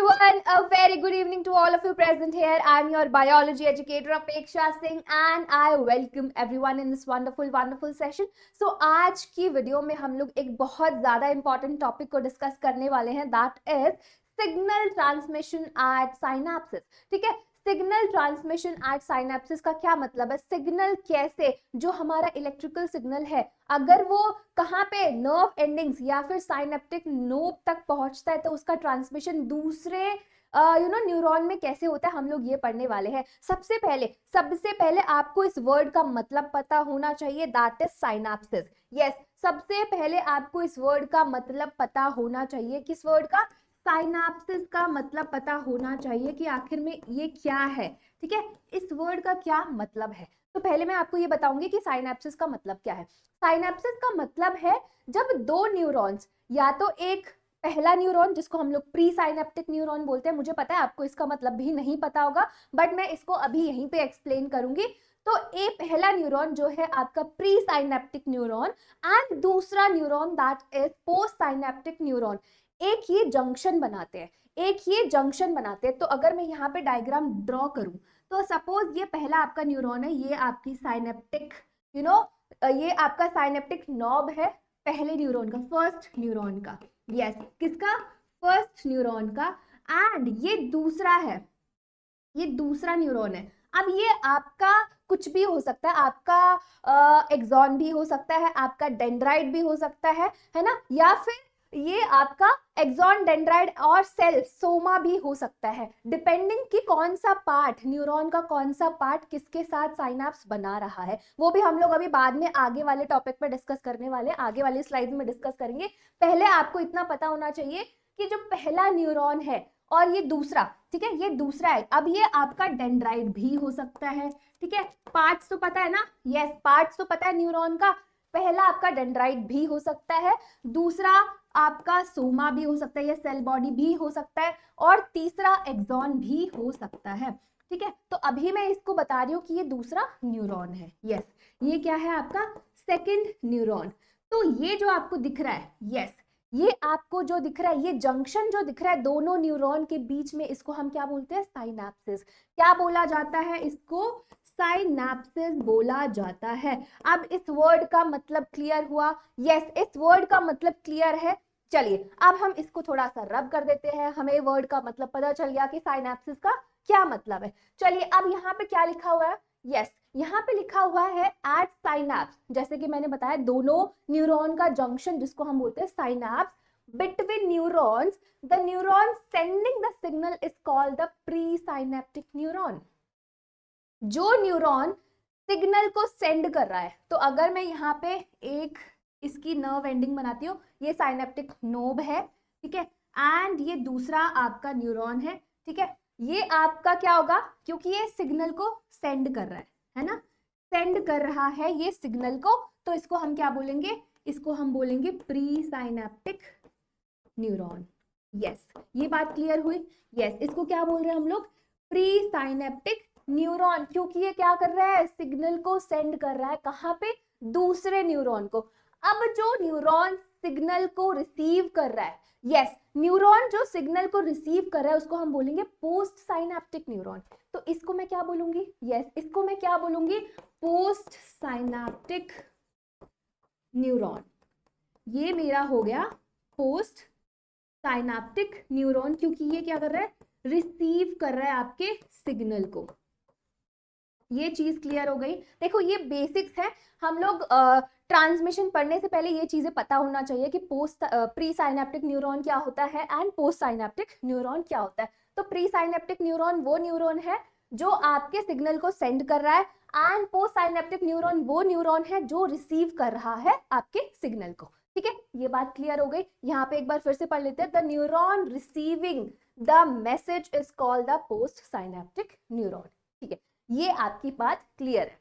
everyone, a very good evening to all of you present here. I'm your biology educator Apeksha Singh and I welcome everyone in this wonderful session. So आज की video में हम लोग एक बहुत ज़्यादा important topic को discuss करने वाले हैं, that is signal transmission at synapses. ठीक है, सिग्नल ट्रांसमिशन एट साइनेप्सिस का क्या मतलब है? सिग्नल कैसे, जो हमारा इलेक्ट्रिकल सिग्नल है, अगर वो कहाँ पे नर्व एंडिंग्स या फिर साइनेप्टिक नोब तक पहुंचता है तो उसका ट्रांसमिशन दूसरे न्यूरॉन में कैसे होता है, हम लोग ये पढ़ने वाले हैं. सबसे पहले आपको इस वर्ड का मतलब पता होना चाहिए, दैट इज साइनेप्सिस. यस, सबसे पहले आपको इस वर्ड का मतलब पता होना चाहिए. किस वर्ड का? साइनेप्सिस का मतलब पता होना चाहिए कि आखिर में ये क्या है. ठीक है, इस वर्ड का क्या मतलब है. तो पहले मैं आपको ये बताऊंगी कि साइनेप्सिस का मतलब क्या है. साइनेप्सिस का मतलब है जब दो न्यूरॉन्स, या तो एक पहला न्यूरॉन जिसको हम लोग प्री साइनेप्टिक न्यूरॉन बोलते हैं, मुझे पता है आपको इसका मतलब भी नहीं पता होगा, बट मैं इसको अभी यहीं पे एक्सप्लेन करूंगी. तो ये पहला न्यूरॉन जो है आपका प्री साइनेप्टिक न्यूरॉन एंड दूसरा neuron that is post synaptic neuron, एक ये जंक्शन बनाते हैं. तो अगर मैं यहाँ पे डायग्राम ड्रॉ करूं तो सपोज ये पहला आपका न्यूरॉन है, ये आपकी साइनेप्टिक ये आपका साइनेप्टिक नॉब है पहले न्यूरॉन का, फर्स्ट न्यूरॉन का. यस, किसका? फर्स्ट न्यूरॉन का. एंड ये दूसरा है, ये दूसरा न्यूरॉन है. अब ये आपका कुछ भी हो सकता है, आपका एक्सॉन भी हो सकता है, आपका डेंड्राइट भी हो सकता है ना, या फिर ये आपका एक्सॉन, डेंड्राइट और सेल सोमा भी हो सकता है, डिपेंडिंग कि कौन सा पार्ट, न्यूरॉन का कौन सा पार्ट किसके साथ साइनेप्स बना रहा है. वो भी हम लोग अभी बाद में आगे वाले टॉपिक पे डिस्कस करने वाले, आगे वाली स्लाइड में डिस्कस करेंगे. पहले आपको इतना पता होना चाहिए कि जो पहला न्यूरॉन है और ये दूसरा, ठीक है, ये दूसरा है. अब ये आपका डेंड्राइट भी हो सकता है. ठीक है, पार्ट्स तो पता है ना. यस, पार्ट्स तो पता है न्यूरॉन का. पहला आपका डेंड्राइट भी हो सकता है, दूसरा आपका सोमा भी हो सकता है, ये सेल बॉडी भी हो सकता है, और तीसरा एक्सॉन भी हो सकता है. ठीक है, तो अभी मैं इसको बता रही हूँ कि ये दूसरा न्यूरॉन है. यस, ये क्या है आपका? Second neuron. तो ये जो आपको दिख रहा है, यस, ये आपको जो दिख रहा है, ये जंक्शन जो दिख रहा है दोनों न्यूरॉन के बीच में, इसको हम क्या बोलते हैं? साइनेप्सिस. क्या बोला जाता है इसको? साइनेप्सिस बोला जाता है. अब इस वर्ड का मतलब क्लियर हुआ? यस, इस वर्ड का मतलब क्लियर है. चलिए अब हम इसको थोड़ा सा रब कर देते हैं, हमें वर्ड का मतलब पता चल गया कि साइनेप्सिस का क्या मतलब है. चलिए अब यहाँ पे क्या लिखा हुआ है? यस, यहाँ पे लिखा हुआ है एट साइनेप्स. जैसे कि मैंने बताया, दोनों न्यूरॉन का जंक्शन जिसको हम बोलते हैं synapse, between neurons, the neuron sending the signal is called the presynaptic neuron. जो न्यूरॉन सिग्नल को सेंड कर रहा है, तो अगर मैं यहाँ पे एक इसकी नर्व एंडिंग बनाती हूँ, ये साइनेप्टिक नोब है, ठीक है, एंड ये दूसरा आपका न्यूरॉन है. ठीक है, ये आपका क्या होगा, क्योंकि ये सिग्नल को सेंड कर रहा है ना, सेंड कर रहा है ये सिग्नल को, तो इसको हम क्या बोलेंगे? इसको हम बोलेंगे प्री साइनेप्टिक न्यूरॉन. यस, ये बात क्लियर हुई. यस, इसको क्या बोल रहे हैं हम लोग? प्री साइनेप्टिक न्यूरॉन, क्योंकि ये क्या कर रहा है? सिग्नल को सेंड कर रहा है. कहाँ पे? दूसरे न्यूरॉन को. अब जो न्यूरॉन सिग्नल को रिसीव कर रहा है, यस, न्यूरॉन जो सिग्नल को रिसीव कर रहा है उसको हम बोलेंगे पोस्ट साइनेप्टिक न्यूरॉन. तो इसको मैं क्या बोलूंगी? यस, इसको मैं क्या बोलूंगी? Post synaptic neuron. ये मेरा हो गया पोस्ट साइनेप्टिक न्यूरॉन, क्योंकि ये क्या कर रहा है? रिसीव कर रहा है आपके सिग्नल को. ये चीज क्लियर हो गई. देखो ये बेसिक्स है, हम लोग ट्रांसमिशन पढ़ने से पहले ये चीजें पता होना चाहिए कि पोस्ट प्री साइनेप्टिक न्यूरॉन क्या होता है एंड पोस्ट साइनेप्टिक न्यूरॉन क्या होता है. तो प्री साइनेप्टिक न्यूरॉन वो न्यूरॉन है जो आपके सिग्नल को सेंड कर रहा है, एंड पोस्ट साइनेप्टिक न्यूरॉन वो न्यूरॉन है जो रिसीव कर रहा है आपके सिग्नल को. ठीक है, ये बात क्लियर हो गई. यहाँ पे एक बार फिर से पढ़ लेते हैं. The neuron receiving the message is called the post synaptic neuron. ठीक है, ये आपकी बात क्लियर है.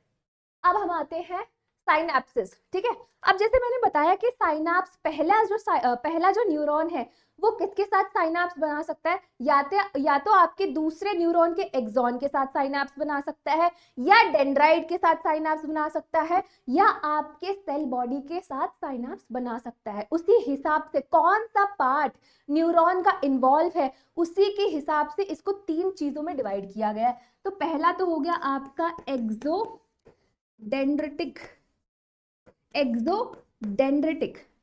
अब हम आते हैं साइनैप्सिस, ठीक है। अब जैसे मैंने बताया कि साइनैप्स पहला जो न्यूरॉन है वो किसके साथ साइनैप्स बना सकता है, या तो आपके दूसरे न्यूरॉन के एक्सॉन के साथ साइनैप्स बना सकता है, या डेंड्राइट के साथ साइनैप्स बना सकता है, या आपके सेल बॉडी के साथ साइनैप्स बना सकता है। उसी हिसाब से कौन सा पार्ट न्यूरॉन का इन्वॉल्व है उसी के हिसाब से इसको 3 चीजों में डिवाइड किया गया है। तो पहला तो हो गया आपका एक्सोडेंड्रिटिक,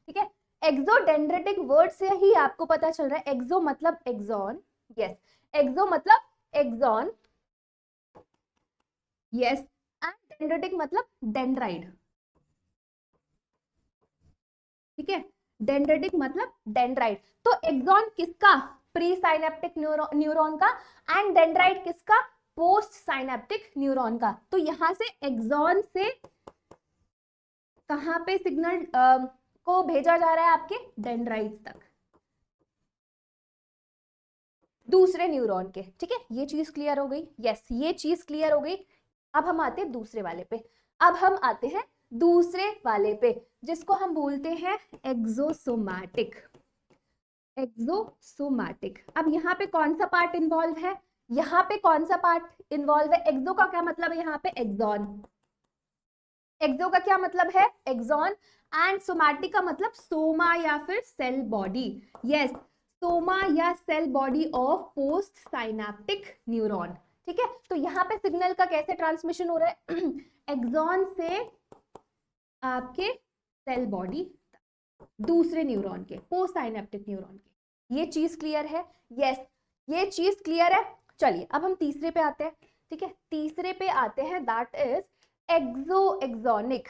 ठीक है। एक्सोडेंड्रिटिक वर्ड से ही आपको पता चल रहा है, एक्सो मतलब एक्सॉन, यस, एक्सो मतलब एक्सॉन, यस, एंड डेंड्रिटिक मतलब डेंड्राइड, ठीक है। डेंड्रिटिक मतलब डेंड्राइड। तो एक्सॉन किसका, प्री साइनेप्टिक न्यूरॉन का, एंड डेंड्राइड किसका, पोस्ट साइनेप्टिक न्यूरॉन का। तो यहां से एक्सॉन से कहां पे सिग्नल को भेजा जा रहा है, आपके डेंड्राइट्स तक, दूसरे न्यूरॉन के, ठीक है। ये चीज क्लियर हो गई, यस, ये चीज क्लियर हो गई। अब हम आते हैं दूसरे वाले पे, जिसको हम बोलते हैं एक्सोसोमैटिक। अब यहाँ पे कौन सा पार्ट इन्वॉल्व है, एक्सो का क्या मतलब है, यहाँ पे एक्सॉन, एक्सो का क्या मतलब है, एक्सॉन, एंड सोमैटिक का मतलब सोमा या फिर सेल बॉडी, यस, सोमा या cell body of post synaptic neuron, ठीक है। तो यहाँ पे सिग्नल का कैसे ट्रांसमिशन हो रहा है, एक्सॉन से आपके सेल बॉडी दूसरे न्यूरॉन के, पोस्ट साइनेप्टिक न्यूरॉन के। ये चीज क्लियर है, यस, ये चीज क्लियर है। चलिए अब हम तीसरे पे आते हैं, ठीक है। तीसरे पे आते हैं, दैट इज एक्सोएक्सोनिक।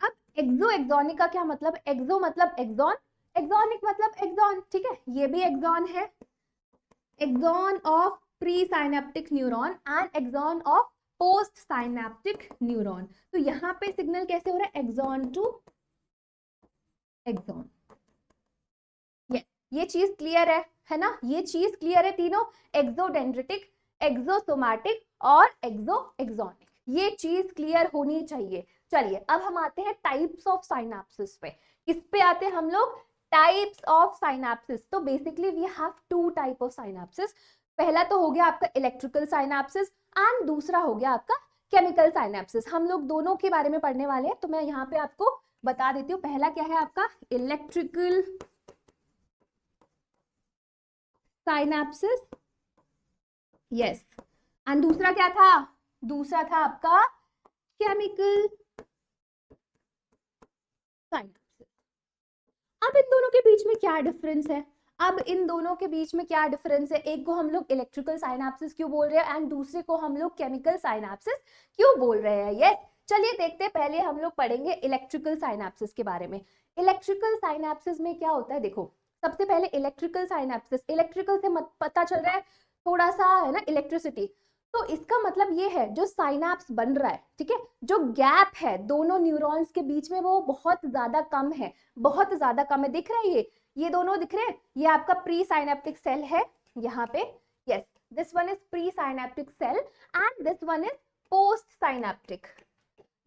अब एक्सोएक्सोनिक का क्या मतलब, एक्सो मतलब एक्सॉन, एक्सोनिक मतलब एक्सॉन, ठीक है। ये भी एक्सॉन है, axon of pre synaptic neuron and axon of post synaptic neuron. तो यहाँ पे सिग्नल कैसे हो रहा है, एक्सॉन टू एक्सॉन, ये चीज क्लियर है ना, ये चीज क्लियर है तीनों, एक्सोडेंड्रिटिक, एक्सोसोमैटिक और एक्सोएक्सोनिक, ये चीज क्लियर होनी चाहिए। चलिए अब हम आते हैं टाइप्स ऑफ साइनैप्सिस पे, किस पे आते हैं हम लोग, टाइप्स ऑफ साइनैप्सिस। तो basically we have 2 type of synapses. पहला तो हो गया आपका इलेक्ट्रिकल साइनैप्सिस एंड दूसरा हो गया आपका केमिकल साइनैप्सिस। हम लोग दोनों के बारे में पढ़ने वाले हैं, तो मैं यहाँ पे आपको बता देती हूँ। पहला क्या है आपका इलेक्ट्रिकल साइनैप्सिस, यस, एंड दूसरा क्या था, दूसरा था आपका केमिकल साइनैप्सिस। अब इन दोनों के बीच में क्या डिफरेंस है, एक को हम लोग इलेक्ट्रिकल साइनैप्सिस क्यों बोल रहे हैं एंड दूसरे को हम लोग केमिकल साइनैप्सिस क्यों बोल रहे हैं, यस। चलिए देखते हैं, पहले हम लोग पढ़ेंगे इलेक्ट्रिकल साइनैप्सिस के बारे में। इलेक्ट्रिकल साइनैप्सिस में क्या होता है, देखो सबसे पहले इलेक्ट्रिकल साइनैप्सिस, इलेक्ट्रिकल से पता चल रहा है थोड़ा सा है ना, इलेक्ट्रिसिटी। तो इसका मतलब ये है जो साइनैप्स बन रहा है, ठीक है, जो गैप है दोनों न्यूरॉन्स के बीच में वो बहुत ज्यादा कम है, दिख रहा है, ये दोनों दिख रहे हैं, ये आपका प्री साइनेप्टिक सेल है यहाँ पे, yes, this one is pre synaptic cell and this one is post synaptic,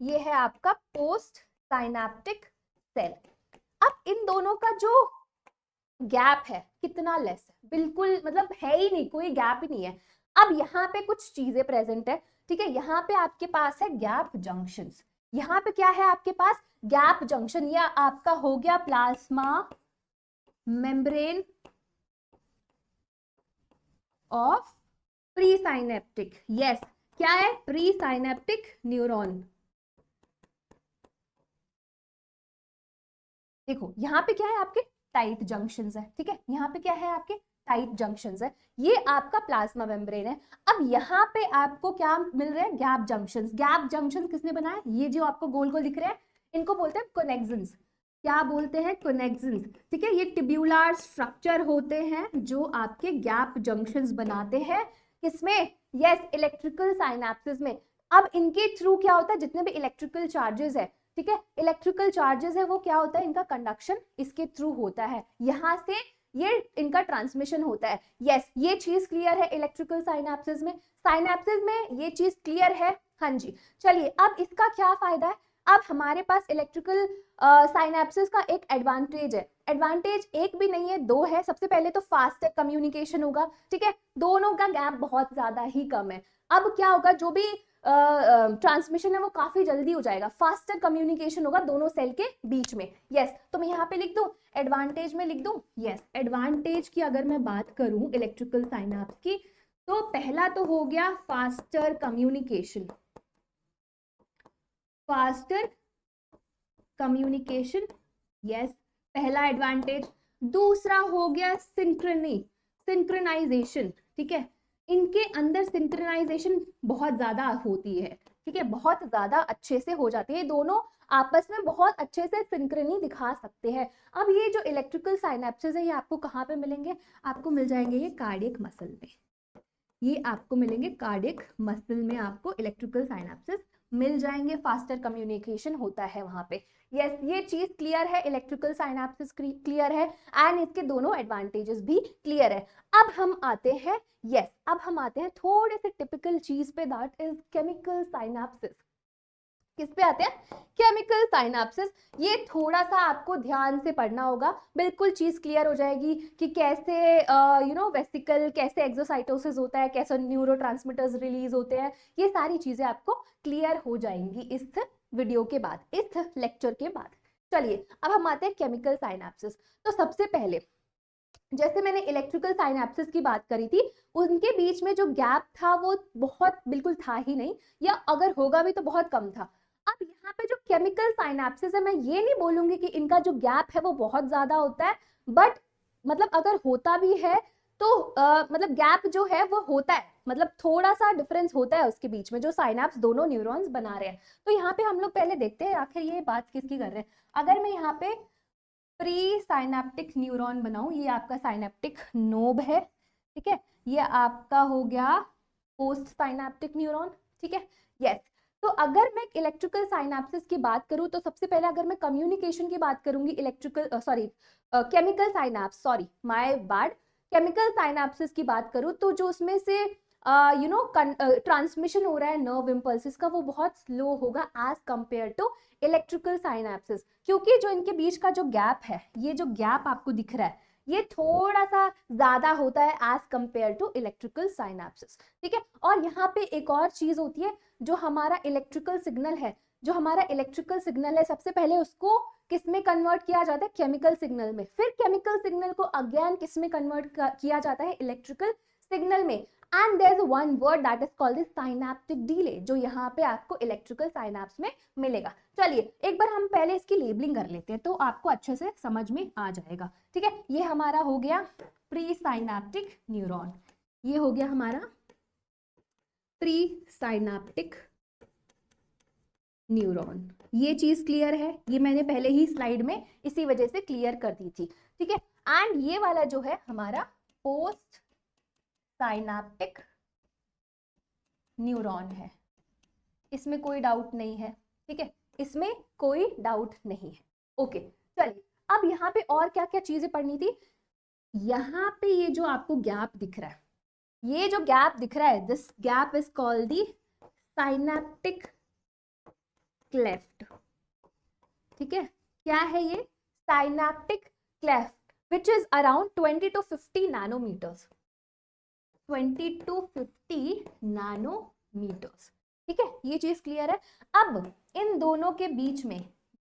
ये है आपका पोस्ट साइनेप्टिक सेल। अब इन दोनों का जो गैप है कितना लेस है, बिल्कुल मतलब है ही नहीं, कोई गैप ही नहीं है। अब यहाँ पे कुछ चीजें प्रेजेंट है, ठीक है, यहाँ पे आपके पास है गैप जंक्शंस, यहाँ पे क्या है आपके पास गैप जंक्शन, या आपका हो गया plasma membrane of pre synaptic, yes, क्या है, प्री साइनेप्टिक न्यूरॉन। देखो यहाँ पे क्या है आपके टाइट जंक्शंस है, ठीक है, यहाँ पे क्या है आपके टाइट जंक्शंस है, ये आपका प्लाज्मा मेम्ब्रेन है। अब यहाँ पे आपको क्या मिल रहा है, गैप जंक्शंस। गैप जंक्शंस किसने बनाया, ये जो आपको गोल गोल दिख रहे हैं इनको बोलते हैं कनेक्शंस, क्या बोलते हैं, कनेक्शंस, ठीक है। ये ट्यूब्युलर स्ट्रक्चर होते हैं जो आपके गैप जंक्शंस बनाते हैं, किसमें, यस, इलेक्ट्रिकल साइनैप्सिस में। अब इनके थ्रू क्या होता है, जितने भी इलेक्ट्रिकल चार्जेस है, ठीक है, इलेक्ट्रिकल चार्जेस है, वो क्या होता है, इनका कंडक्शन इसके थ्रू होता है, यहाँ से ये इनका ट्रांसमिशन होता है। यस, ये चीज क्लियर है इलेक्ट्रिकल साइनेप्सिस में। साइनेप्सिस में ये चीज क्लियर है। हाँ जी, चलिए अब इसका क्या फायदा है। अब हमारे पास इलेक्ट्रिकल साइनेप्सिस का एक एडवांटेज है। एडवांटेज एक भी नहीं है, दो है। सबसे पहले तो फास्टर कम्युनिकेशन होगा, ठीक है, दोनों का गैप बहुत ज्यादा ही कम है। अब क्या होगा, जो भी ट्रांसमिशन है वो काफी जल्दी हो जाएगा, फास्टर कम्युनिकेशन होगा दोनों सेल के बीच में। यस, तो मैं यहाँ पे लिख दूं, एडवांटेज में लिख दूं। यस, एडवांटेज की अगर मैं बात करूं इलेक्ट्रिकल साइनेप्स की, तो पहला तो हो गया faster communication, faster communication. Yes, पहला एडवांटेज। दूसरा हो गया सिंक्रोनाइजेशन, ठीक है, इनके अंदर सिंक्रोनाइजेशन बहुत ज्यादा होती है, ठीक है, बहुत ज्यादा अच्छे से हो जाती है, दोनों आपस में बहुत अच्छे से सिंक्रोनी दिखा सकते हैं। अब ये जो इलेक्ट्रिकल साइनेप्सिस है ये आपको कहाँ पे मिलेंगे, आपको मिल जाएंगे ये कार्डियक मसल में, ये आपको मिलेंगे कार्डियक मसल में, आपको इलेक्ट्रिकल साइनेप्सिस मिल जाएंगे, फास्टर कम्युनिकेशन होता है वहां पे। यस, ये चीज क्लियर है, इलेक्ट्रिकल साइनेप्सिस क्लियर है एंड इसके दोनों एडवांटेजेस भी क्लियर है। अब हम आते हैं, यस, अब हम आते हैं थोड़े से टिपिकल चीज पे, दैट इज केमिकल साइनेप्सिस। किस पे आते हैं, केमिकल साइनेप्सिस। ये थोड़ा सा आपको ध्यान से पढ़ना होगा, बिल्कुल चीज क्लियर हो जाएगी कि कैसे वेसिकल, कैसे एक्सोसाइटोसिस होता है, कैसे न्यूरोट्रांसमीटर्स रिलीज होते हैं, ये सारी चीजें आपको क्लियर हो जाएंगी इस वीडियो के बाद, इस लेक्चर के बाद। चलिए अब हम आते हैं केमिकल साइनेप्सिस। तो सबसे पहले जैसे मैंने इलेक्ट्रिकल साइनेप्सिस की बात करी थी, उनके बीच में जो गैप था वो बहुत बिल्कुल था ही नहीं, या अगर होगा भी तो बहुत कम था। अब यहाँ पे जो केमिकल साइनेप्सिस है, मैं ये नहीं बोलूंगी कि इनका जो गैप है वो बहुत ज्यादा होता है, बट मतलब अगर होता भी है तो मतलब गैप जो है वो होता है, मतलब थोड़ा सा डिफरेंस होता है उसके बीच में, जो साइनेप्स दोनों न्यूरॉन्स बना रहे हैं। तो यहाँ पे हम लोग पहले देखते हैं आखिर ये बात किसकी कर रहे हैं। अगर मैं यहाँ पे प्री साइनेप्टिक न्यूरॉन बनाऊं, ये आपका साइनेप्टिक नोब है, ठीक है, ये आपका हो गया पोस्ट साइनेप्टिक न्यूरॉन, ठीक है। यस, तो अगर मैं इलेक्ट्रिकल साइनेप्सिस की बात करूं तो सबसे पहले अगर मैं कम्युनिकेशन की बात करूंगी, electrical sorry chemical synapse, sorry my bad, chemical synapses की बात करूं तो जो उसमें से ट्रांसमिशन हो रहा है नर्व इम्पल्सिस का, वो बहुत स्लो होगा as compared to electrical synapses, क्योंकि जो इनके बीच का जो गैप है, ये जो गैप आपको दिख रहा है, ये थोड़ा सा ज्यादा होता है as compared to electrical synapses, ठीक है। और यहाँ पे एक और चीज होती है, जो हमारा इलेक्ट्रिकल सिग्नल है, जो हमारा इलेक्ट्रिकल सिग्नल है, सबसे पहले उसको किस में कन्वर्ट किया जाता है, केमिकल सिग्नल में, फिर केमिकल सिग्नल को अगेन किस में कन्वर्ट किया जाता है, इलेक्ट्रिकल सिग्नल में। And there is one word that is called the synaptic delay, जो यहाँ पे आपको इलेक्ट्रिकल साइनेप्स में मिलेगा। चलिए एक बार हम पहले इसकी लेबलिंग कर लेते हैं तो आपको अच्छे से समझ में आ जाएगा, ठीक है। ये हमारा हो गया प्री साइनेप्टिक न्यूरॉन, ये हो गया हमारा प्री साइनेप्टिक न्यूरॉन, ये चीज क्लियर है, ये मैंने पहले ही स्लाइड में इसी वजह से क्लियर कर दी थी, ठीक है। एंड ये वाला जो है हमारा पोस्ट साइनेप्टिक न्यूरॉन है, इसमें कोई डाउट नहीं है, ठीक है, इसमें कोई डाउट नहीं है। ओके, चलिए अब यहाँ पे और क्या क्या चीजें पढ़नी थी। यहाँ पे ये जो आपको गैप दिख रहा है, ये जो गैप दिख रहा है, this gap is called the synaptic cleft, ठीक है। क्या है ये, synaptic cleft, which is around 20 to 50 nanometres, 20 to 50 nanometres, ठीक है, ये चीज क्लियर है। अब इन दोनों के बीच में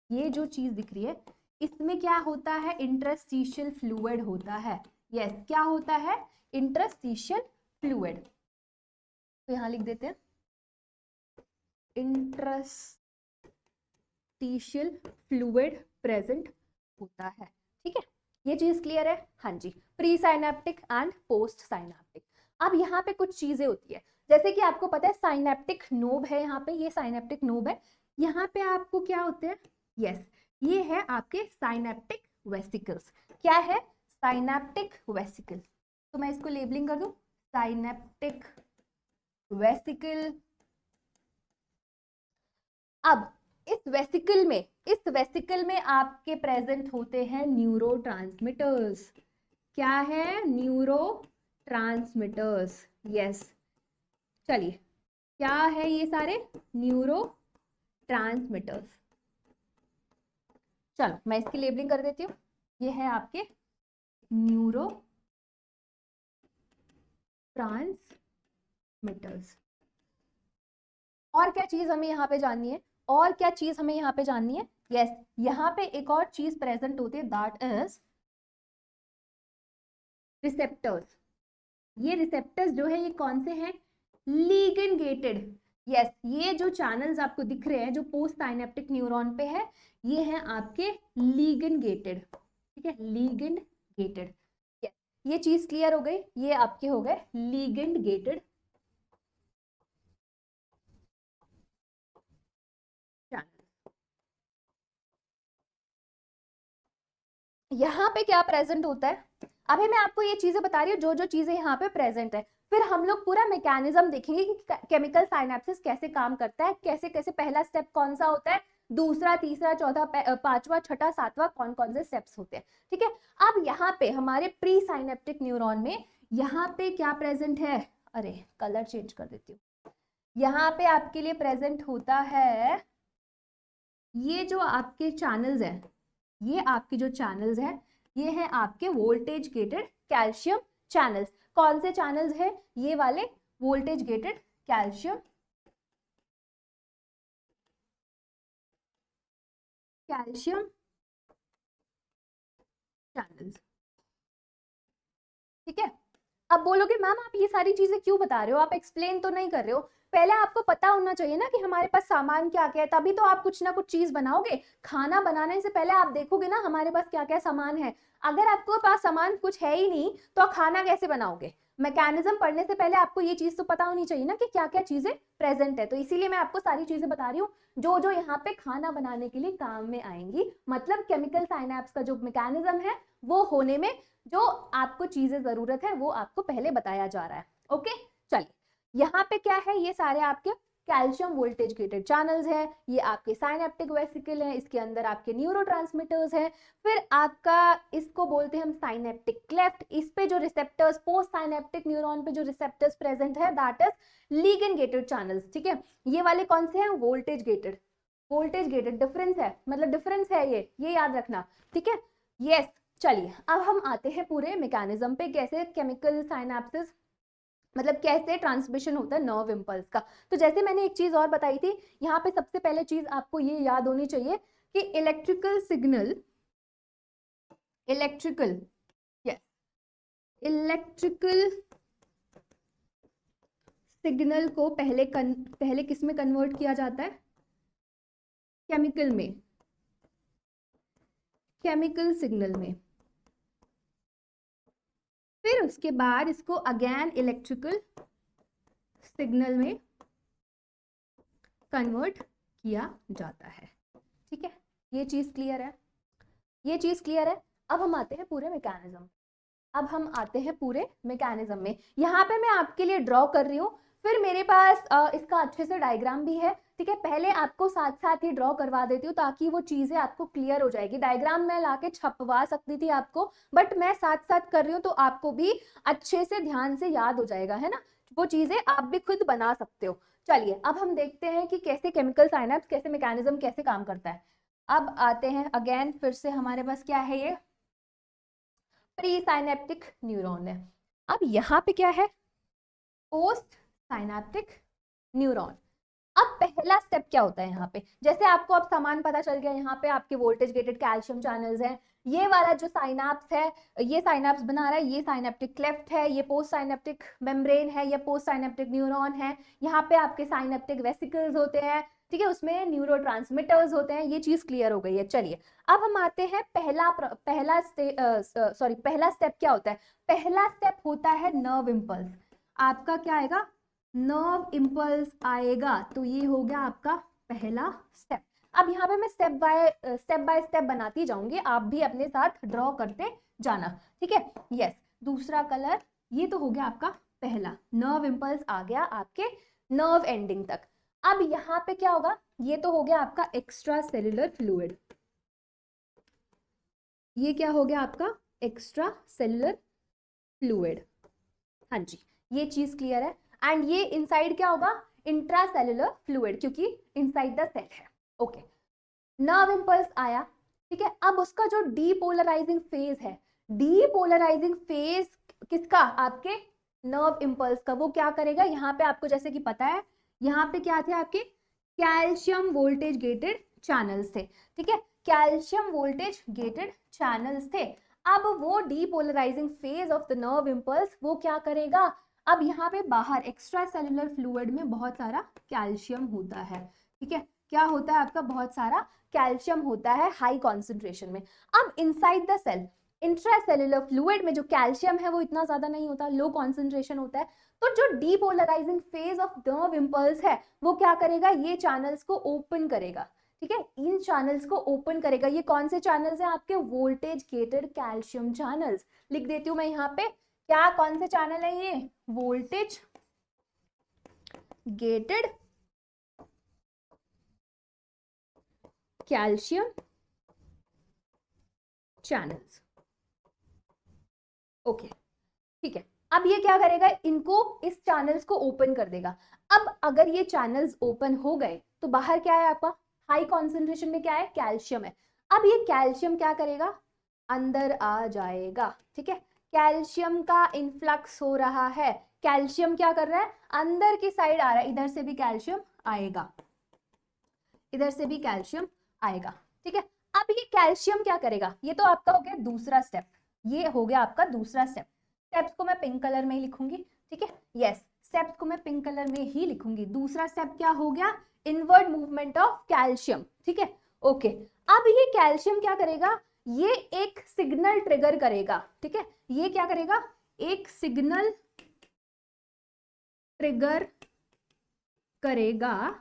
ये जो चीज दिख रही है, इसमें क्या होता है, इंटरस्टिशियल फ्लूइड होता है। यस, क्या होता है, इंटरस्टिशियल फ्लूइड, तो यहां लिख देते हैं इंटरस्टिशियल फ्लूइड प्रेजेंट होता है, ठीक है, ये चीज क्लियर है। हाँ जी, pre synaptic and post synaptic. अब यहाँ पे कुछ चीजें होती है, जैसे कि आपको पता है साइनेप्टिक नोब है, यहाँ पे ये साइनेप्टिक नोब है, यहाँ पे आपको क्या होते हैं, यस, ये है आपके साइनेप्टिक वेसिकल्स। क्या है, साइनेप्टिक वेसिकल, तो मैं इसको लेबलिंग कर दूं, साइनेप्टिक वेसिकल। अब इस वेसिकल में आपके प्रेजेंट होते हैं न्यूरोट्रांसमीटर्स, क्या है? Neuro transmitters. यस, चलिए, क्या है ये सारे? Neuro transmitters. चलो मैं इसकी लेबलिंग कर देती हूँ। ये है आपके न्यूरो ट्रांसमिटर्स। और क्या चीज हमें यहाँ पे जाननी है? और क्या चीज हमें यहाँ पे जाननी है? यस, यहाँ पे एक और चीज प्रेजेंट होती है, दैट इज रिसेप्टर्स। ये रिसेप्टर्स जो है ये कौन से हैं? Ligand gated. यस, ये जो चैनल्स आपको दिख रहे हैं जो पोस्ट साइनेप्टिक न्यूरॉन पे है, ये हैं आपके लीगेंड गेटेड। ठीक है, लीगेंड गेटेड। ये चीज क्लियर हो गई, ये आपके हो गए लीगेंड गेटेड चैनल। यहाँ पे क्या प्रेजेंट होता है? अभी मैं आपको ये चीजें बता रही हूँ जो जो चीजें यहाँ पे प्रेजेंट है, फिर हम लोग पूरा मैकेनिज्म देखेंगे कि केमिकल साइनेप्सिस कैसे काम करता है, कैसे कैसे पहला स्टेप कौन सा होता है, दूसरा, तीसरा, चौथा, पांचवा, छठा, सातवां, कौन कौन से स्टेप्स होते हैं। ठीक है, अब यहाँ पे हमारे प्री साइनेप्टिक न्यूरॉन में यहाँ पे क्या प्रेजेंट है? अरे कलर चेंज कर देती हूँ। यहाँ पे आपके लिए प्रेजेंट होता है ये जो आपके चैनल्स हैं, ये आपके जो चैनल्स हैं, ये हैं आपके वोल्टेज गेटेड कैल्शियम चैनल्स। कौन से चैनल्स है? ये वाले वोल्टेज गेटेड कैल्शियम चैनल्स। ठीक है, अब बोलोगे मैम आप ये सारी चीजें क्यों बता रहे हो, आप एक्सप्लेन तो नहीं कर रहे हो। पहले आपको पता होना चाहिए ना कि हमारे पास सामान क्या क्या है, तभी तो आप कुछ ना कुछ चीज बनाओगे। खाना बनाने से पहले आप देखोगे ना हमारे पास क्या क्या सामान है। अगर आपको पास सामान कुछ है ही नहीं तो आप खाना कैसे बनाओगे? मैकेनिज्म पढ़ने से पहले आपको ये चीज तो पता होनी चाहिए ना कि क्या क्या चीजें प्रेजेंट है। तो इसीलिए मैं आपको सारी चीजें बता रही हूँ जो जो यहाँ पे खाना बनाने के लिए काम में आएंगी। मतलब केमिकल साइनेप्स का जो मैकेनिज्म है वो होने में जो आपको चीजें जरूरत है वो आपको पहले बताया जा रहा है। ओके, चलिए, यहाँ पे क्या है? ये सारे आपके कैल्शियम वोल्टेज गेटेड चैनल्स हैं, ये आपके साइनेप्टिक वेसिकल हैं, इसके अंदर आपके न्यूरोट्रांसमीटर्स हैं, फिर आपका इसको बोलते हैं हम साइनेप्टिक क्लेफ्ट। इस पे जो रिसेप्टर्स, पोस्ट साइनेप्टिक न्यूरॉन पे जो रिसेप्टर्स प्रेजेंट है that is ligand gated channels. ठीक है, ये वाले कौन से हैं? Voltage gated. Voltage gated difference है, मतलब डिफरेंस है ये याद रखना। ठीक है, यस। चलिए अब हम आते हैं पूरे मैकेनिज्म पे, कैसे केमिकल साइनेप्सिस, मतलब कैसे ट्रांसमिशन होता है नर्व इंपल्स का। तो जैसे मैंने एक चीज और बताई थी, यहाँ पे सबसे पहले चीज आपको ये याद होनी चाहिए कि electrical signal, electrical, yes, electrical signal को पहले किस में कन्वर्ट किया जाता है? केमिकल में, केमिकल सिग्नल में। फिर उसके बाद इसको अगेन इलेक्ट्रिकल सिग्नल में कन्वर्ट किया जाता है। ठीक है, ये चीज क्लियर है, ये चीज क्लियर है। अब हम आते हैं पूरे मैकेनिज्म, अब हम आते हैं पूरे मैकेनिज्म में। यहाँ पे मैं आपके लिए ड्रॉ कर रही हूँ, फिर मेरे पास इसका अच्छे से डायग्राम भी है। ठीक है, पहले आपको साथ साथ ही ड्रॉ करवा देती हूँ ताकि वो चीजें आपको क्लियर हो जाएगी। डायग्राम मैं लाके छपवा सकती थी आपको, बट मैं साथ साथ कर रही हूँ तो आपको भी अच्छे से ध्यान से याद हो जाएगा, है ना। वो चीजें आप भी खुद बना सकते हो। चलिए अब हम देखते हैं कि कैसे केमिकल साइनेप्स, कैसे मैकेनिज्म कैसे काम करता है। अब आते हैं अगेन, फिर से हमारे पास क्या है? ये प्री साइनेप्टिक न्यूरॉन है। अब यहाँ पे क्या है? Post synaptic neuron. अब पहला स्टेप क्या होता है यहाँ पे? जैसे आपको अब सामान पता चल गया, यहाँ पे आपके वोल्टेज गेटेड कैल्शियम चैनल्स हैं, ये वाला जो साइनाप्स है, ये साइनाप्स बना रहा है, ये साइनेप्टिक क्लेफ्ट है, ये पोस्ट साइनेप्टिक मेम्ब्रेन है, ये पोस्ट साइनेप्टिक न्यूरॉन है, यहाँ पे आपके साइनेप्टिक वेसिकल्स होते हैं। ठीक है, उसमें न्यूरोट्रांसमिटर्स होते हैं। ये चीज क्लियर हो गई है। चलिए अब हम आते हैं पहला स्टेप क्या होता है? पहला स्टेप होता है नर्व इंपल्स। आपका क्या आएगा? नर्व इंपल्स आएगा, तो ये हो गया आपका पहला स्टेप। अब यहाँ पे मैं स्टेप बाय स्टेप बनाती जाऊंगी, आप भी अपने साथ ड्रॉ करते जाना। ठीक है, यस। दूसरा कलर, ये तो हो गया आपका पहला, नर्व इंपल्स आ गया आपके नर्व एंडिंग तक। अब यहाँ पे क्या होगा? ये तो हो गया आपका एक्स्ट्रा सेल्यूलर फ्लूइड, ये क्या हो गया आपका? Extra cellular fluid. हाँ जी, ये चीज क्लियर है। एंड ये इनसाइड क्या होगा, इंट्रा सेलुलर फ्लूइड, क्योंकि इनसाइड द सेल है। ओके, नर्व इंपल्स आया, ठीक है। अब उसका जो डीपोलराइजिंग फेज है, डीपोलराइजिंग फेज किसका, आपके नर्व इंपल्स का, वो क्या करेगा, यहाँ पे आपको जैसे कि पता है, यहाँ पे क्या थे आपके कैल्शियम वोल्टेज गेटेड चैनल्स थे, ठीक है, कैल्शियम वोल्टेज गेटेड चैनल्स थे। अब वो depolarising phase of the nerve impulse वो क्या करेगा, अब यहाँ पे बाहर एक्स्ट्रा सेलुलर फ्लूइड में बहुत सारा कैल्शियम होता है, ठीक है, क्या होता है आपका, बहुत सारा कैल्शियम होता है हाई कॉन्सेंट्रेशन में। अब inside the cell intracellular fluid में जो कैल्शियम है वो इतना ज्यादा नहीं होता, लो कॉन्सेंट्रेशन होता है। तो जो depolarising phase of nerve impulse है वो क्या करेगा, ये चैनल्स को ओपन करेगा, ठीक है, इन चैनल्स को ओपन करेगा। ये कौन से चैनल्स हैं आपके, वोल्टेज गेटेड कैल्शियम चैनल्स। लिख देती हूं मैं यहाँ पे, क्या कौन से चैनल है ये, voltage gated calcium channels. Okay, ठीक है। अब ये क्या करेगा, इनको इस चैनल्स को ओपन कर देगा। अब अगर ये चैनल्स ओपन हो गए तो बाहर क्या है आपका, हाई कॉन्सेंट्रेशन में क्या है, कैल्शियम है। अब ये कैल्शियम क्या करेगा, अंदर आ जाएगा, ठीक है, कैल्शियम का इनफ्लक्स हो रहा है, कैल्शियम क्या कर रहा है, अंदर की साइड आ रहा है, इधर से भी कैल्शियम आएगा, इधर से भी कैल्शियम आएगा, ठीक है। अब ये कैल्शियम क्या करेगा, ये तो आपका हो गया दूसरा स्टेप, ये हो गया आपका दूसरा स्टेप। स्टेप्स को मैं पिंक कलर में ही लिखूंगी, ठीक है, यस, स्टेप्स को मैं पिंक कलर में ही लिखूंगी। दूसरा स्टेप क्या हो गया, इनवर्ड मूवमेंट ऑफ कैल्शियम, ठीक है, ओके। अब ये कैल्शियम क्या करेगा, ये एक सिग्नल ट्रिगर करेगा, ठीक है, ये क्या करेगा, एक सिग्नल ट्रिगर करेगा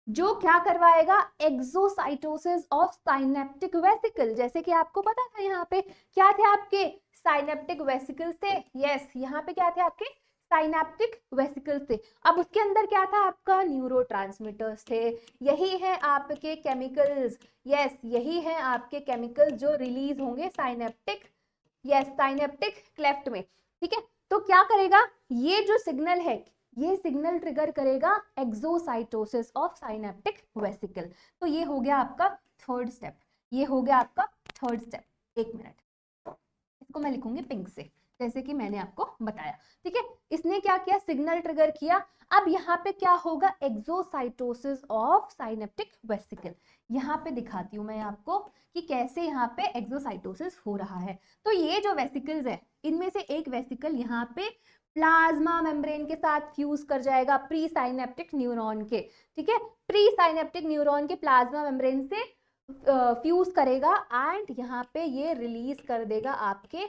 जो क्या करवाएगा, एक्सोसाइटोसिस ऑफ साइनेप्टिक वेसिकल। जैसे कि आपको पता था यहाँ पे क्या थे आपके साइनेप्टिक वेसिकल्स थे, यस, यहाँ पे क्या थे आपके साइनेप्टिक वेसिकल्स थे। अब उसके अंदर क्या था आपका, न्यूरोट्रांसमीटर्स थे, यही है आपके केमिकल्स, यस, यही है आपके केमिकल्स जो रिलीज होंगे साइनेप्टिक, यस, साइनेप्टिक क्लेफ्ट में, ठीक है। तो क्या करेगा, ये जो सिग्नल है, ये सिग्नल ट्रिगर करेगा एक्सोसाइटोसिस ऑफ साइनेप्टिक वेसिकल। तो ये हो गया आपका थर्ड स्टेप, ये हो गया आपका थर्ड स्टेप। एक मिनट, इसको मैं लिखूंगी पिंक से, जैसे कि मैंने आपको बताया, ठीक है। इसने क्या किया, सिग्नल ट्रिगर किया। अब यहाँ पे क्या होगा, एक्सोसाइटोसिस ऑफ साइनेप्टिक वेसिकल। यहाँ पे दिखाती हूँ मैं आपको कि कैसे यहाँ पे एक्सोसाइटोसिस हो रहा है। तो ये जो वेसिकल्स है, इनमें से एक वेसिकल यहाँ पे प्लाज्मा मेम्ब्रेन के साथ फ्यूज कर जाएगा प्री साइनेप्टिक न्यूरॉन के, ठीक है, प्री साइनेप्टिक न्यूरॉन के प्लाज्मा मेम्ब्रेन से फ्यूज करेगा एंड यहाँ पे ये रिलीज कर देगा आपके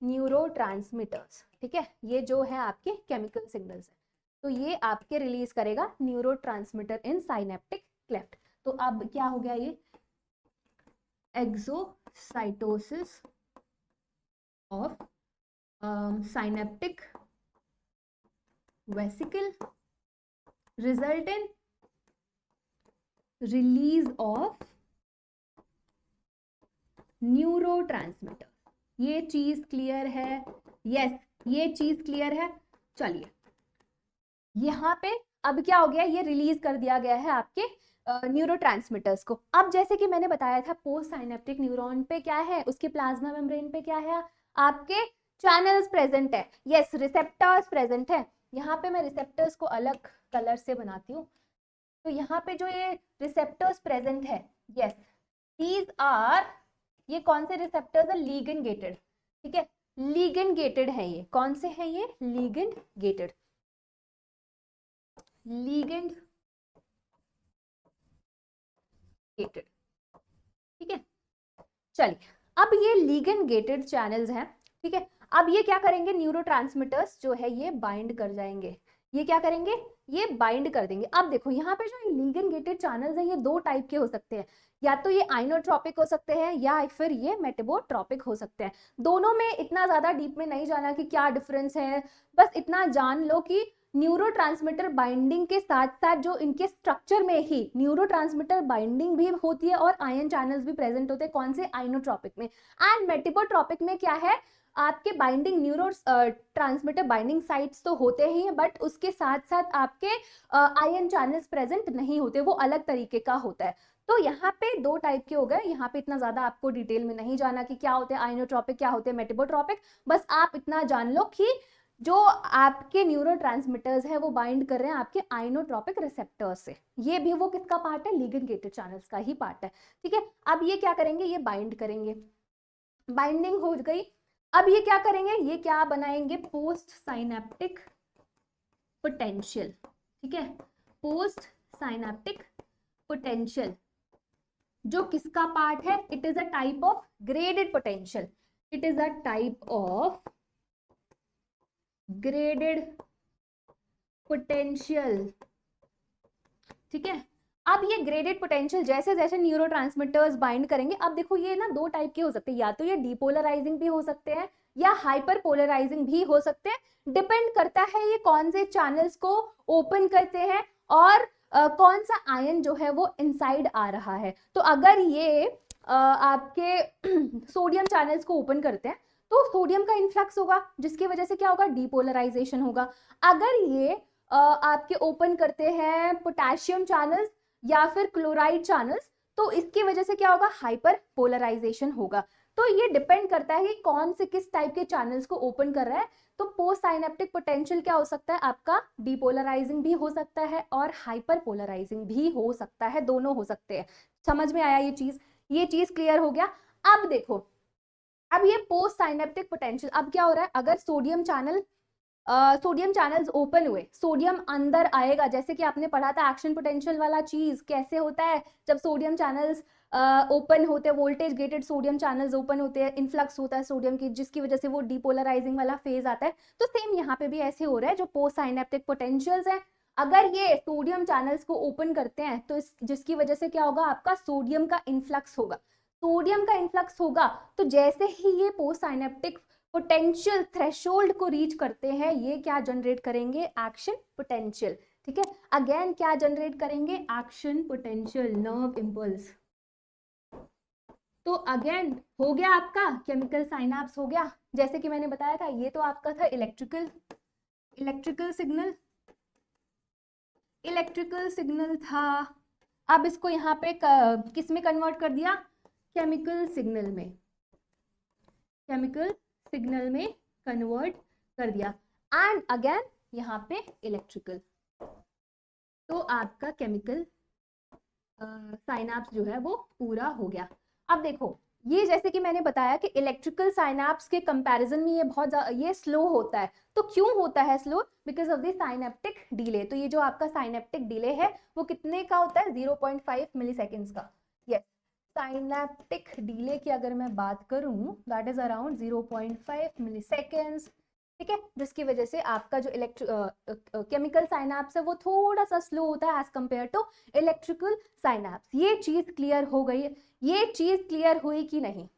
न्यूरोट्रांसमीटर्स, ठीक है, ये जो है आपके केमिकल सिग्नल्स है, तो ये आपके रिलीज करेगा न्यूरोट्रांसमीटर इन साइनेप्टिक क्लेफ्ट। तो अब क्या हो गया, ये exocytosis of synaptic vesicle result in release of neurotransmitter. ये चीज क्लियर है, यस, ये चीज क्लियर है। चलिए, यहाँ पे अब क्या हो गया, ये रिलीज कर दिया गया है आपके न्यूरोट्रांसमीटर्स को। अब जैसे कि मैंने बताया था, पोस्ट साइनेप्टिक न्यूरॉन पे क्या है, उसके प्लाज्मा मेम्ब्रेन पे क्या है, आपके चैनल्स प्रेजेंट है, यस, रिसेप्टर्स प्रेजेंट है। यहाँ पे मैं रिसेप्टर्स को अलग कलर से बनाती हूँ। तो यहाँ पे जो ये रिसेप्टर्स प्रेजेंट है, यस, दीज आर, ये कौन से रिसेप्टर्स है, लिगेंड गेटेड, ठीक है, लिगेंड गेटेड है। ये कौन से हैं, ये लिगेंड गेटेड, लिगेंड गेटेड, ठीक है। चलिए, अब ये लिगेंड गेटेड चैनल्स हैं, ठीक है। अब ये क्या करेंगे, न्यूरोट्रांसमीटर्स जो है ये बाइंड कर जाएंगे, ये क्या करेंगे, ये बाइंड कर देंगे। अब देखो यहाँ पे जो लिगेंड गेटेड चैनल्स हैं, ये दो टाइप के हो सकते हैं, या तो ये आइनोट्रोपिक हो सकते हैं या फिर ये मेटाबोट्रोपिक हो सकते हैं। दोनों में इतना ज्यादा डीप में नहीं जाना कि क्या डिफरेंस है, बस इतना जान लो कि न्यूरोट्रांसमीटर बाइंडिंग के साथ साथ जो इनके स्ट्रक्चर में ही न्यूरोट्रांसमीटर बाइंडिंग भी होती है और आयन चैनल्स भी प्रेजेंट होते हैं, कौन से, आइनोट्रोपिक में। एंड मेटाबोट्रोपिक में क्या है, आपके binding neuro transmitter binding sites तो होते ही हैं, बट उसके साथ साथ आपके आयन चैनल्स प्रेजेंट नहीं होते, वो अलग तरीके का होता है। तो यहाँ पे दो टाइप के हो गए, यहाँ पे इतना ज्यादा आपको डिटेल में नहीं जाना कि क्या होते हैं आइनोट्रोपिक, क्या होते हैं मेटाबोट्रोपिक, बस आप इतना जान लो कि जो आपके न्यूरोट्रांसमीटर्स है वो बाइंड कर रहे हैं आपके आइनोट्रोपिक रिसेप्टर्स से। ये भी वो किसका पार्ट है, लिगेंड गेटेड चैनल्स का ही पार्ट है, ठीक है। अब ये क्या करेंगे, ये बाइंड करेंगे, बाइंडिंग हो गई। अब ये क्या करेंगे, ये क्या बनाएंगे, पोस्ट साइनेप्टिक पोटेंशियल, ठीक है, पोस्ट साइनेप्टिक पोटेंशियल, जो किसका पार्ट है, it is a type of graded potential, it is a type of graded potential, ठीक है। अब ये ग्रेडेड पोटेंशियल जैसे जैसे न्यूरोट्रांसमीटर्स बाइंड करेंगे, अब देखो ये ना दो टाइप के हो सकते हैं, या तो ये डीपोलराइजिंग भी हो सकते हैं या हाइपर पोलराइजिंग भी हो सकते हैं, डिपेंड करता है ये कौन से चैनल्स को ओपन करते हैं और कौन सा आयन जो है वो इनसाइड आ रहा है। तो अगर ये आपके सोडियम चैनल्स को ओपन करते हैं तो सोडियम का इन्फ्लक्स होगा, जिसकी वजह से क्या होगा, डीपोलराइजेशन होगा। अगर ये आपके ओपन करते हैं पोटेशियम चैनल्स या फिर क्लोराइड चैनल्स, तो इसकी वजह से क्या होगा, हाइपर पोलराइजेशन होगा। तो ये डिपेंड करता है कि कौन से किस टाइप के चैनल्स को ओपन कर रहा है। तो पोस्ट साइनेप्टिक पोटेंशियल क्या हो सकता है, आपका डीपोलराइजिंग भी हो सकता है और हाइपर पोलराइजिंग भी हो सकता है, दोनों हो सकते हैं। समझ में आया ये चीज क्लियर हो गया। अब देखो, अब ये पोस्ट साइनेप्टिक पोटेंशियल, अब क्या हो रहा है, अगर सोडियम चैनल्स ओपन हुए, सोडियम अंदर आएगा, जैसे कि आपने पढ़ा था एक्शन पोटेंशियल वाला चीज कैसे होता है, जब सोडियम चैनल्स ओपन होते हैं, voltage gated sodium channels open होते हैं, इन्फ्लक्स होता है सोडियम की, जिसकी वजह से वो डीपोलराइजिंग वाला फेज आता है। तो सेम यहाँ पे भी ऐसे हो रहा है, जो पोस्ट साइनेप्टिक पोटेंशियल्स है, अगर ये सोडियम चैनल्स को ओपन करते हैं तो जिसकी वजह से क्या होगा, आपका सोडियम का इन्फ्लक्स होगा। सोडियम का इन्फ्लक्स होगा तो जैसे ही ये पोस्ट साइनेप्टिक पोटेंशियल थ्रेशोल्ड को रीच करते हैं, ये क्या जनरेट करेंगे, एक्शन पोटेंशियल, ठीक है। अगेन क्या जनरेट करेंगे, एक्शन पोटेंशियल, नर्व इंपल्स। तो अगेन हो गया आपका केमिकल साइनाप्स हो गया, जैसे कि मैंने बताया था, ये तो आपका था इलेक्ट्रिकल सिग्नल था। अब इसको यहाँ पे किस में कन्वर्ट कर दिया, केमिकल सिग्नल में कन्वर्ट कर दिया। एंड अगेन यहाँ पे इलेक्ट्रिकल, तो आपका केमिकल साइनाप्स जो है वो पूरा हो गया। अब देखो, ये जैसे कि मैंने बताया कि इलेक्ट्रिकल साइनाप्स के कंपैरिजन में ये स्लो होता है। तो क्यों होता है slow, because of the synaptic delay. तो ये जो आपका साइनेप्टिक डिले है वो कितने का होता है, 0.5 मिलीसेकेंड्स का। यस, साइनेप्टिक डिले की अगर मैं बात करूं, दैट इज अराउंड 0.5 मिलीसेकेंड्स, ठीक है, जिसकी वजह से आपका जो केमिकल साइनाप्स है वो थोड़ा सा स्लो होता है as compared to electrical synapse. ये चीज क्लियर हो गई, ये चीज क्लियर हुई कि नहीं।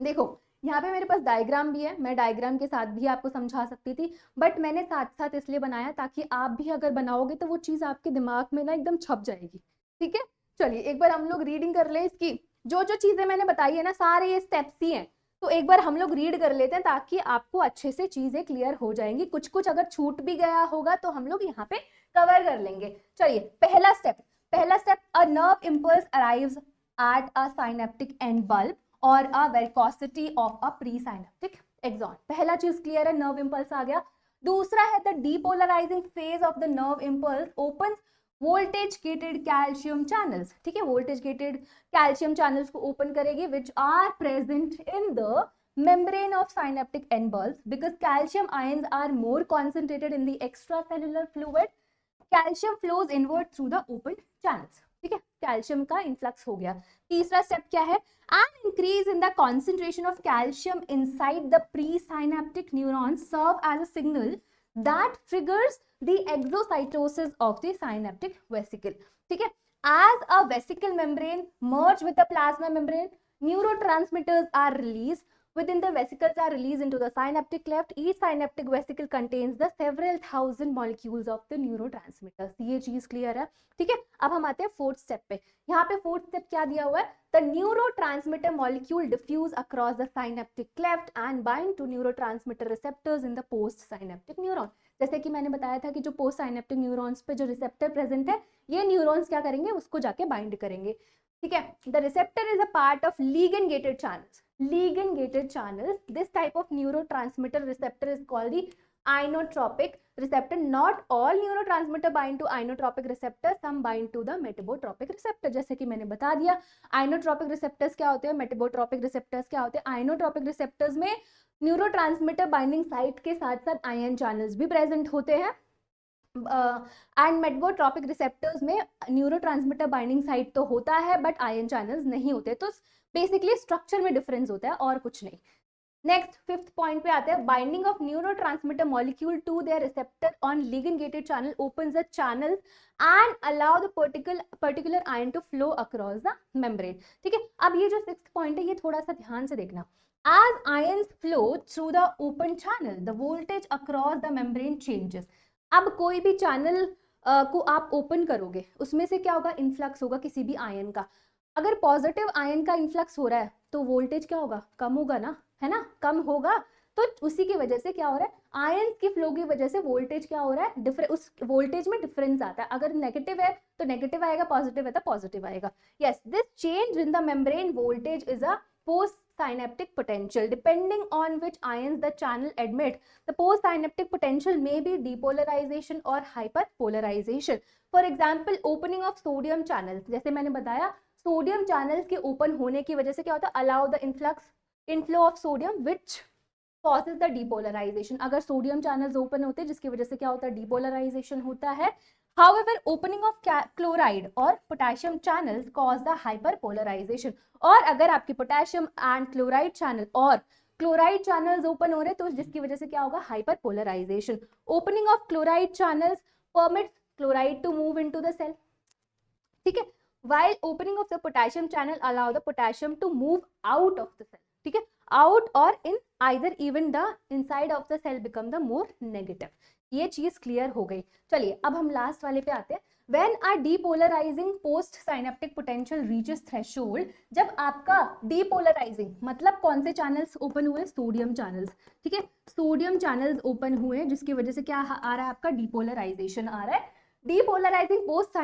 देखो यहाँ पे मेरे पास डायग्राम भी है, मैं डायग्राम के साथ भी आपको समझा सकती थी, बट मैंने साथ साथ इसलिए बनाया ताकि आप भी अगर बनाओगे तो वो चीज आपके दिमाग में ना एकदम छप जाएगी, ठीक है। चलिए एक बार हम लोग रीडिंग कर ले इसकी, जो जो चीजें मैंने बताई है ना, सारे ये स्टेप्स ही हैं, तो एक बार हम लोग रीड कर लेते हैं ताकि आपको अच्छे से चीजें क्लियर हो जाएंगी। कुछ कुछ अगर छूट भी गया होगा तो हम लोग यहाँ पे कवर कर लेंगे। चलिए पहला step, a nerve impulse arrives at a synaptic end bulb और a varicosity of a pre synaptic axon. पहला चीज क्लियर है, नर्व इम्पल्स आ गया। दूसरा है the depolarizing phase of the nerve impulse opens voltage gated calcium channels, ठीक है, voltage gated calcium channels को ओपन करेगी which are present in the membrane of synaptic end bulbs because calcium ions are more concentrated in the extracellular fluid. Calcium flows inward through the open channels, ठीक है, calcium का influx हो गया। तीसरा step क्या है, an increase in the concentration of calcium inside the presynaptic neurons serve as a signal that triggers the exocytosis of the synaptic vesicle, ठीक है। As a vesicle membrane merge with the plasma membrane, neurotransmitters are released within the vesicles are released into the synaptic cleft. Each synaptic vesicle contains the several thousand molecules of the neurotransmitters. ये चीज clear है, ठीक है। अब हम आते हैं fourth step पे। यहाँ पे फोर्थ स्टेप क्या दिया हुआ है, the neurotransmitter molecule diffuse across the synaptic cleft and bind to neurotransmitter receptors in the postsynaptic neuron. जैसे कि मैंने बताया था कि जो पोस्ट साइनेप्टिक न्यूरॉन्स पे जो रिसेप्टर प्रेजेंट है, ये न्यूरॉन्स क्या करेंगे, उसको जाके बाइंड करेंगे, ठीक है। The receptor is a part of ligand gated channels. Ligand gated channels, this type of neurotransmitter receptor is called the inotropic receptor. Not all neurotransmitter bind to inotropic receptor, some bind to the metabotropic receptor. जैसे कि मैंने बता दिया inotropic receptors क्या होते हैं, metabotropic receptors क्या होते हैं। inotropic receptors में न्यूरोट्रांसमीटर बाइंडिंग साइट के साथ साथ आयन चैनल्स भी प्रेजेंट होते हैं, एंड मेटाबोट्रोपिक रिसेप्टर्स में न्यूरोट्रांसमीटर बाइंडिंग साइट तो होता है बट आयन चैनल्स नहीं होते। तो बेसिकली स्ट्रक्चर में डिफरेंस होता है और कुछ नहीं। नेक्स्ट फिफ्थ पॉइंट पे आते हैं, binding of neurotransmitter molecule to their receptor on ligand gated channel opens the channel and allow the particular ion to flow across the membrane, ठीक है। अब ये जो सिक्स्थ पॉइंट है, ये थोड़ा सा ध्यान से देखना। As ions flow through the open channel, the voltage across the membrane changes. अब कोई भी चैनल को आप ओपन करोगे, उसमें से क्या होगा, इन्फ्लक्स होगा किसी भी आयन का। अगर पॉजिटिव आयन का इन्फ्लक्स हो रहा है तो वोल्टेज क्या होगा, कम होगा ना, है ना, कम होगा। तो उसी की वजह से क्या हो रहा है, आयन की फ्लो की वजह से वोल्टेज क्या हो रहा है, उस वोल्टेज में डिफरेंस आता है। अगर नेगेटिव है तो नेगेटिव आएगा, पॉजिटिव है तो पॉजिटिव आएगा। Yes, this change in the membrane voltage is a post synaptic potential. Depending on which ions the channel admit, the postsynaptic potential may be depolarization or hyperpolarization. For example, opening of sodium channels. जैसे मैंने बताया sodium channels के open होने की वजह से क्या होता है, allow the inflow of sodium which causes the depolarization. अगर सोडियम चैनल्स ओपन होते हैं जिसकी वजह से क्या होता है, डीपोलराइजेशन होता है। However, opening of chloride और potassium channels cause the hyperpolarization. और अगर आपकी पोटेशियम एंड क्लोराइड चैनल और क्लोराइड चैनल्स ओपन हो रहे हैं तो जिसकी वजह से क्या होगा, hyperpolarization. Opening of chloride channels permits chloride to move into the cell, ठीक है। while opening of the potassium channel allow the potassium to move out of the cell, ठीक है, out or in either even the inside of the cell become the more negative. ये चीज clear हो गई। चलिए अब हम लास्ट वाले पे आते हैं। When a depolarizing post synaptic potential reaches threshold, जब आपका depolarizing मतलब कौन से चैनल्स ओपन हुए, सोडियम चैनल्स, ठीक है, सोडियम चैनल्स ओपन हुए जिसकी वजह से क्या आ रहा है, आपका डीपोलराइजेशन आ रहा है। Depolarizing post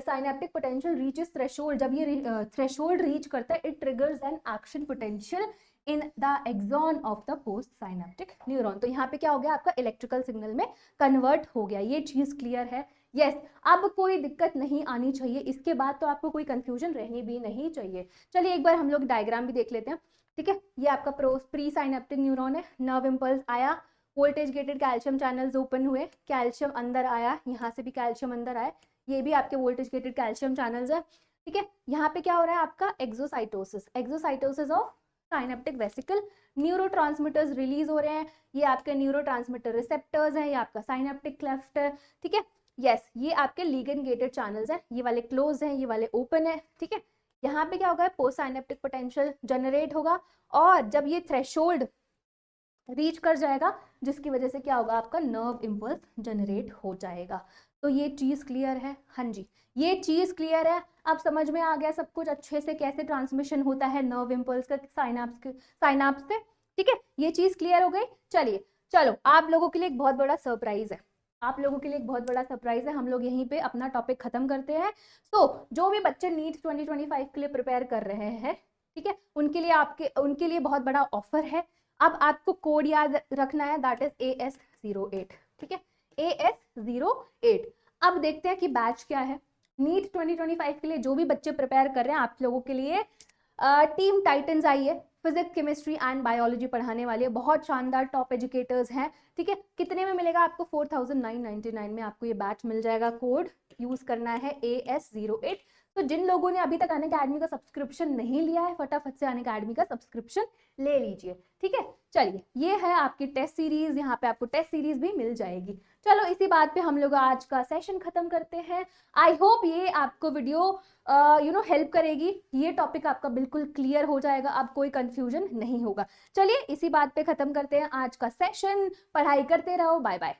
synaptic potential reaches threshold, जब ये threshold reach करता है, it triggers an action potential in the axon of the post synaptic neuron. तो यहाँ पे क्या हो गया, आपका इलेक्ट्रिकल सिग्नल में कन्वर्ट हो गया। ये चीज क्लियर है। यस, अब कोई दिक्कत नहीं आनी चाहिए, इसके बाद तो आपको कोई कंफ्यूजन रहनी भी नहीं चाहिए। चलिए एक बार हम लोग डायग्राम भी देख लेते हैं, ठीक है। ये आपका प्री साइनेप्टिक न्यूरॉन है, नर्व इम्पल्स आया, voltage gated calcium channels open हुए, कैल्शियम अंदर आया, यहाँ से भी कैल्शियम अंदर आया, ये भी आपके वोल्टेज गेटेड कैल्शियम चैनल्स है, ठीक है। यहाँ पे क्या हो रहा है, आपका exocytosis of synaptic vesicle, neurotransmitters release हो रहे हैं, ये आपके न्यूरोट्रांसमीटर रिसेप्टर्स हैं, ये आपका साइनेप्टिक क्लेफ्ट है, ठीक है। यस, ये आपके लिगेंड गेटेड चैनल्स हैं, ये वाले क्लोज हैं, ये वाले ओपन है, ठीक है। यहाँ पे क्या होगा, पोस्ट साइनेप्टिक पोटेंशियल जनरेट होगा और जब ये थ्रेशोल्ड रीच कर जाएगा जिसकी वजह से क्या होगा, आपका नर्व इम्पल्स जनरेट हो जाएगा। तो ये चीज क्लियर है, हाँ जी, ये चीज क्लियर है। अब समझ में आ गया सब कुछ अच्छे से, कैसे ट्रांसमिशन होता है नर्व इम्पल्स का साइनाप्स से, ठीक है, ये चीज क्लियर हो गई। चलिए चलो, आप लोगों के लिए एक बहुत बड़ा सरप्राइज है, हम लोग यहीं पे अपना टॉपिक खत्म करते हैं। तो जो भी बच्चे नीट 2025 के लिए प्रिपेयर कर रहे हैं, ठीक है, उनके लिए बहुत बड़ा ऑफर है। अब आपको कोड याद रखना है, दैट इज AS08, ठीक है, AS08। अब देखते हैं कि बैच क्या है नीट 2025 के लिए। जो भी बच्चे प्रिपेयर कर रहे हैं, आप लोगों के लिए टीम टाइटन्स आई है, फिजिक्स केमिस्ट्री एंड बायोलॉजी पढ़ाने वाले बहुत शानदार टॉप एजुकेटर्स हैं, ठीक है। कितने में मिलेगा आपको, 4999 में आपको ये बैच मिल जाएगा। कोड यूज करना है AS08। तो जिन लोगों ने अभी तक अनअकैडमी का सब्सक्रिप्शन नहीं लिया है, फटाफट से अनअकैडमी का सब्सक्रिप्शन ले लीजिए, ठीक है। चलिए, ये है आपकी टेस्ट सीरीज, यहाँ पे आपको टेस्ट सीरीज भी मिल जाएगी। चलो, इसी बात पे हम लोग आज का सेशन खत्म करते हैं। आई होप ये आपको वीडियो हेल्प करेगी, ये टॉपिक आपका बिल्कुल क्लियर हो जाएगा, अब कोई कंफ्यूजन नहीं होगा। चलिए, इसी बात पे खत्म करते हैं आज का सेशन। पढ़ाई करते रहो, बाय बाय।